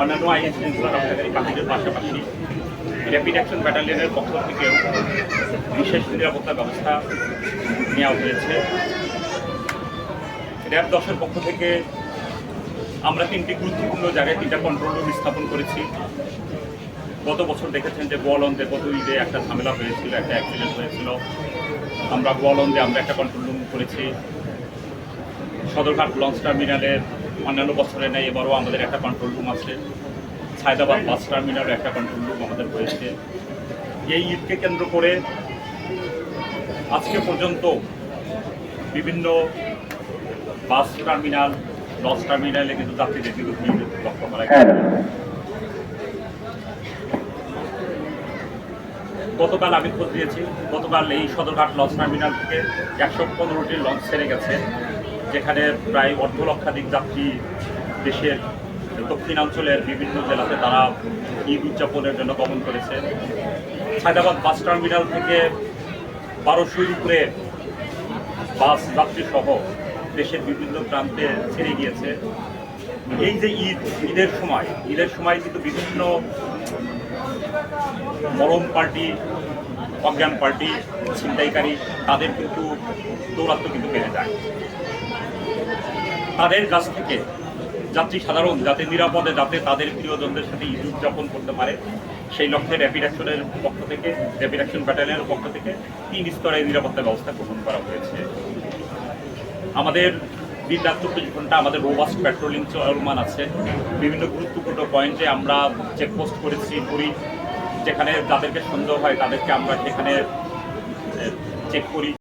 অন্যান্য আইন শৃঙ্খলা রক্ষাকারী বাহিনীর পাশাপাশি র্যাপিড অ্যাকশন ব্যাটালিয়নের পক্ষ থেকেও বিশেষ নিরাপত্তা ব্যবস্থা নেওয়া হয়েছে। র্যাব 10-এর পক্ষ থেকে আমরা 3টি গুরুত্বপূর্ণ জায়গায় 3টা কন্ট্রোল রুম স্থাপন করেছি। গত বছর দেখেছেন যে গোয়ালন্দে গত ঈদে একটা ঝামেলা হয়েছিল, একটা অ্যাক্সিডেন্ট হয়েছিল। আমরা গোয়ালন্দে একটা কন্ট্রোল রুম করেছি। সদরঘাট লঞ্চ টার্মিনালের অন্যান্য বছরে নেই, এবারও আমাদের একটা কন্ট্রোল রুম আছে। সায়দাবাদ বাস টার্মিনালে একটা কন্ট্রোল রুম আমাদের হয়েছে। এই ঈদকে কেন্দ্র করে আজকে পর্যন্ত বিভিন্ন বাস টার্মিনাল, লঞ্চ টার্মিনালে কিন্তু যাত্রীদের কিন্তু ভিড় লক্ষ্য করা গেছে। গতকাল আমি খোঁজ দিয়েছি, গতকাল এই সদরঘাট লঞ্চ টার্মিনাল থেকে 115টি লঞ্চ ছেড়ে গেছে, যেখানে প্রায় 1.5 লক্ষাধিক যাত্রী দেশের দক্ষিণাঞ্চলের বিভিন্ন জেলাতে তারা ঈদ উদযাপনের জন্য গমন করেছে। সায়দাবাদ বাস টার্মিনাল থেকে 1200-এর উপরে বাস যাত্রী সহ দেশের বিভিন্ন প্রান্তে ছেড়ে গিয়েছে। এই যে ঈদের সময় কিন্তু বিভিন্ন মরম পার্টি, অজ্ঞান পার্টি, ছিনতাইকারী তাদের কিন্তু দৌরাত্ম কিন্তু বেড়ে যায়। তাদের কাছ থেকে যাত্রী সাধারণ যাতে নিরাপদে যাতে তাদের প্রিয়জনদের সাথে ঈদ উদযাপন করতে পারে, সেই লক্ষ্যে র্যাপিড অ্যাকশনের পক্ষ থেকে, র্যাপিড অ্যাকশন ব্যাটালিয়নের পক্ষ থেকে 3 স্তরের নিরাপত্তা ব্যবস্থা গ্রহণ করা হয়েছে। আমাদের দিন-রাত 24 ঘন্টা আমাদের রোবাস্ট প্যাট্রোলিং চলমান আছে। বিভিন্ন গুরুত্বপূর্ণ পয়েন্টে আমরা চেকপোস্ট করি, যেখানে যাদেরকে সন্দেহ হয় তাদেরকে আমরা সেখানে চেক করি।